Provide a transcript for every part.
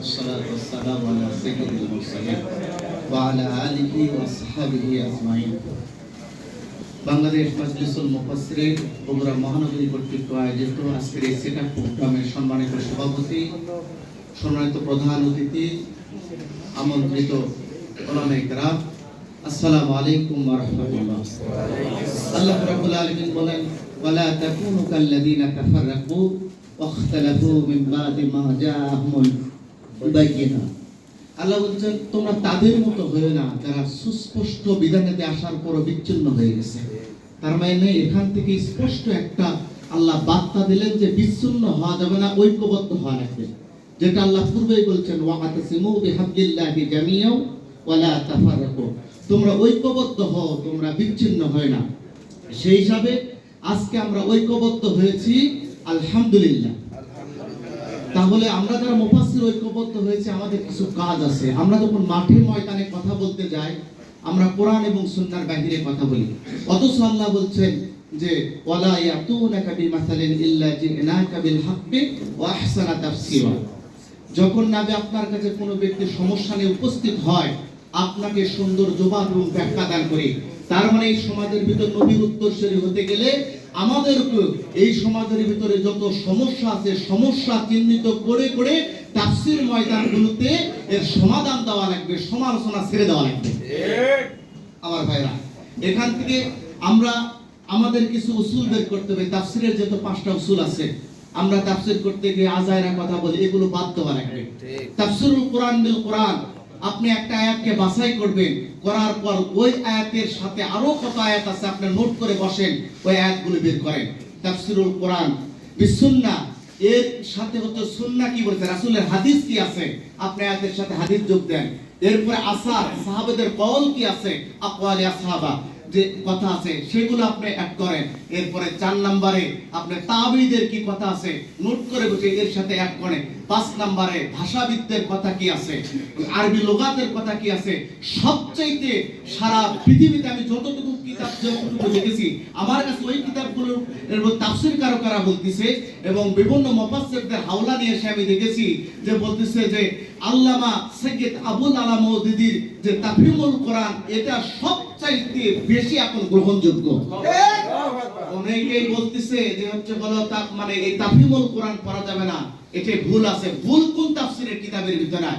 والصلاة والسلام على سيد المرسلين وعلى آله وصحبه أجمعين। বাংলাদেশ মাজলিসুল মুফাসসিরিন বগুড়া মহানগরী কর্তৃক আয়োজিত আজকের এই সেটআপ প্রোগ্রামের সম্মানিত সভাপতি, সম্মানিত প্রধান অতিথি, আমন্ত্রিত উলামায়ে কেরাম, আসসালামু আলাইকুম ওয়া রাহমাতুল্লাহ। আল্লাহ রাব্বুল আলামিন বলেন, ওয়ালা তাকুনু কাল্লাযীনা তাফাররাকু ওয়াখতালাফু মিন বাদি মা জাআহুমুল বায়িনা। আল্লাহ বলছেন, তোমরা তাদের মতো হয়ে না যারা সুস্পষ্ট বিধানেতে আসার পর বিচ্ছিন্ন হয়ে গেছে। তার মানে এখান থেকে স্পষ্ট একটা আল্লাহ বার্তা দিলেন যে বিচ্ছিন্ন হওয়া যাবে না, ঐক্যবদ্ধ হওয়া লাগবে। যেটা আল্লাহ পূর্বেই বলছেন, ওয়াতাসিমু বিহাবলিল্লাহি জামিআন ওয়া লা তাফাররাকু, তোমরা ঐক্যবদ্ধ হও, তোমরা বিচ্ছিন্ন হয় না। সেই হিসাবে আজকে আমরা ঐক্যবদ্ধ হয়েছি, আলহামদুলিল্লাহ। তাহলে আমরা যারা মুফাসসির ঐক্যবদ্ধ হয়েছে, আমাদের কিছু কাজ আছে। আমরা যখন মাঠে ময়দানে কথা বলতে যাই, আমরা কোরআন এবং সুন্নাহর বাইরে কথা বলি। অথচ আল্লাহ বলছেন যে ওয়ালা ইয়াতুনাকা বিমাসালিন ইল্লা জিনাকা বিল হাক্কি ওয়া আহসানা তাফসীরা। যখন নবী আপনার কাছে কোনো ব্যক্তির সমস্যা নিয়ে উপস্থিত হয়, আপনাকে সুন্দর জবাব এবং ব্যাখ্যা দান করে। তার মানে এই সমাজের ভিতর নবীর উত্তরসূরি হতে গেলে আমাদেরকে এই সমাজের ভিতরে যত সমস্যা আছে, সমস্যা চিহ্নিত করে করে তাফসীর ময়দানগুলোতে এর সমাধান দেওয়া লাগবে, সমালোচনা ছেড়ে দেওয়া লাগবে। আমার ভাইরা, এখান থেকে আমরা আমাদের কিছু উসুল বের করতে হবে। তাফসীরের যত 5টা উসুল আছে, আমরা তাফসীর করতে গিয়ে আজায়রা কথা বলি, এগুলো বাদ দেওয়া লাগবে। তাফসীরুল কোরআন বিল কোরআন, আপনি একটা আয়াতকে বাছাই করবেন, করার পর ওই আয়াতের সাথে আরো কত আয়াত আছে আপনি নোট করে বসেন, ওই আয়াতগুলো বের করেন। তাফসীরুল কোরআন বিসুন্নাহ, এর সাথে হচ্ছে সুন্নাহ কি বলছে, রাসূলের হাদিস কি আছে, আপনি আয়াতের সাথে হাদিস যোগ দেন। এরপরে আসার সাহাবাদের কওল কি আছে, আকওয়ালি আসহাবা যে কথা আছে সেগুলো আপনি অ্যাড করেন। এরপরে 4 নম্বরে আপনি তাবিঈদের কি কথা আছে নোট করে বসে এর সাথে অ্যাড করেন। 5 নম্বরে ভাষাবিদদের কথা কি আছে, আরবি লুগাতের কথা কি আছে। সবচেয়ে সারা পৃথিবীতে আমি যতটুকু কিতাব যতটুকু দেখেছি, আমার কাছে ওই কিতাবগুলোর তাফসীর কারকরা বলতেছে এবং বিভিন্ন মুফাসসিরদের হাওলা নিয়ে এসে আমি দেখেছি যে বলতেছে যে আল্লামা সৈয়দ আবুল আলা মওদুদির যে তাফহিমুল কোরআন, এটা সবচাইতে বেশি এখন গ্রহণযোগ্য। অনেকেই বলতেছে যে হচ্ছে বলো মানে এই তাফহিমুল কোরআন পড়া যাবে না, এটা ভুল আছে। ভুল কোন তাফসীরের কিতাবের ভিতরে?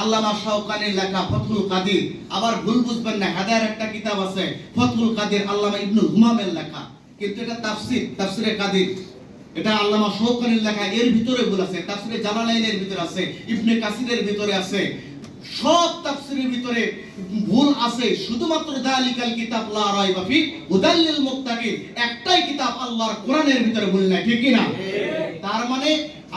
আল্লামা শাওকানির লেখা ফতহুল কাদির। আবার ভুল বুঝবেন না, হাদার একটা কিতাব আছে ফতহুল কাদির, আল্লামা ইবনুল হুমামের লেখা, কিন্তু এটা তাফসীরে কাদির, এটা আল্লামা শাওকানির লেখা। এর ভিতরে ভুল আছে। তাফসীরে জালালাইনের ভিতরে আছে, ইবনে কাসিরের ভিতরে আছে, সব তাফসীরের ভিতরে ভুল আছে। শুধুমাত্র যালিকাল কিতাব লা রাইবা ফি হুদাল লিল মুত্তাকিন, একটাই কিতাব আল্লাহর কোরআনের ভিতরে ভুল নাই, ঠিক কি না? তার মানে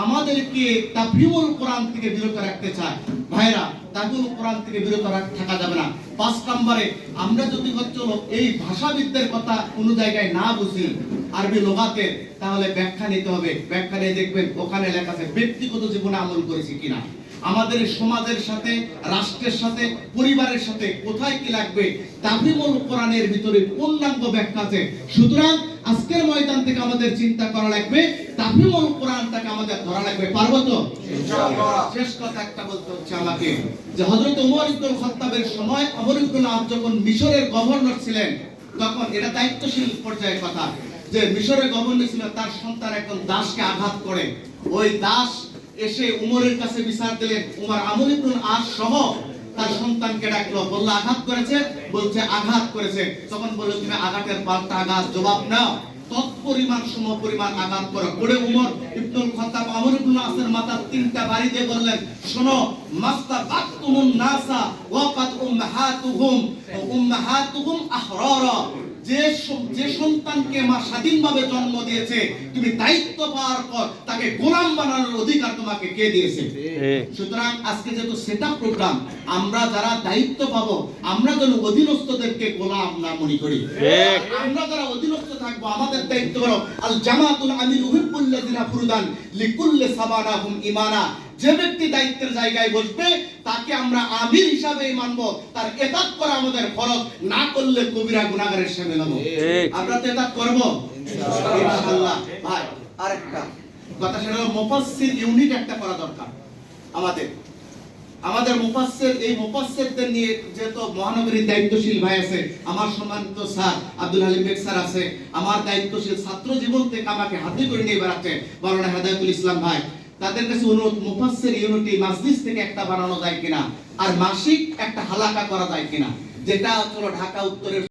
আমাদেরকে তাফহিমুল কোরআন থেকে বিরত রাখতে চায় ভাইরা, তাফহিমুল কোরআন থেকে বিরত থাকা যাবে না। 5 নম্বরে আমরা যদি হচ্ছে এই ভাষাবিদদের কথা কোনো জায়গায় না বুঝি আরবি লুগাতের, তাহলে ব্যাখ্যা নিতে হবে। ব্যাখ্যা নিয়ে দেখবেন ওখানে লেখা আছে ব্যক্তিগত জীবনে আমল করেছি কিনা, আমাদের সমাজের সাথে, রাষ্ট্রের সাথে, পরিবারের সাথে কোথায় কি লাগবে, তাফহিমুল কোরআনের ভিতরে পূর্ণাঙ্গ ব্যাখ্যা আছে। সুতরাং আজকের ময়দান থেকে আমাদের চিন্তা করা লাগবে, তাফহিমুল কোরআনটাকে আমাদের ধরা লাগবে। পারবো তো ইনশাআল্লাহ? শেষ কথা একটা বলতে হচ্ছে আমাকে, যে হযরত ওমর ইবনুল খাত্তাবের সময় আমর ইবনুল আস যখন মিশরের গভর্নর ছিলেন, তখন এটা দায়িত্বশীল পর্যায়ের কথা, যে মিশরের গভর্নর ছিল, তার সন্তান একজন দাসকে আঘাত করে। ওই দাস এসে উমরের কাছে বিচার দিলেন। উমর আমর ইবনুল আস সহ তার সন্তানকে ডাকলো, বলল আঘাত করেছে, বলছে আঘাত করেছে। তখন বলল তুমি আঘাতের পাল্টা আঘাত জবাব নাও, তৎপরিমাণ সমপরিমাণ আঘাত করো। পরে উমর ইবনুল খাত্তাব আমর ইবনুল আসের মাথায় 3টা বাড়ি দিয়ে বললেন, শোনো, মাস্তাবাতুমুন নাসা ওয়া কাদ উম্মাহাতুহুম আহরারা, যে সন্তানকে মা স্বাধীনভাবে জন্ম দিয়েছে, তুমি দায়িত্ব পাওয়ার পর তাকে গোলাম বানানোর অধিকার তোমাকে কে দিয়েছে? সুতরাং আজকে যেহেতু সেটআপ প্রোগ্রাম, আমরা যারা দায়িত্ব পাবো, আমরা যেন অধীনস্থদেরকে গোলাম না মনে করি। আমরা যারা অধীনস্থ থাকবো, আমাদের দায়িত্ব হলো আল জামাতুল আমির উহিব্বুল্লাযিনা ফুরদান লিকুল্লি সাবানাহুম ঈমানা। যে ব্যক্তি দায়িত্বের জায়গায় বসবে তাকে আমরা আমির হিসাবে মানবো, তার ইতাত করা আমাদের ফরজ, না করলে কবিরা গুনাহগারের শামিল হবো। আমরা তো ইতাত করব ইনশাআল্লাহ। ভাই আরেকটা কথা, সেটা হলো মুফাসসির ইউনিট একটা করা দরকার আমাদের। আমাদের মুফাসসির, এই মুফাসসিরদের নিয়ে যেহেতু মহানগরীর দায়িত্বশীল ভাই আছে, আমার সম্মানিত স্যার আব্দুল হালিম বেগ স্যার আছে, আমার দায়িত্বশীল ছাত্র জীবন থেকে আমাকে হাতে করে নিয়ে বেড়াচ্ছে মাওলানা হেদায়েতুল ইসলাম ভাই, তাদের কাছে অনুরোধ, মুফাসসির ইউনিটি মাজলিস থেকে একটা বানানো যায় কিনা, আর মাসিক একটা হালাকা করা যায় কিনা, যেটা হলো ঢাকা উত্তরের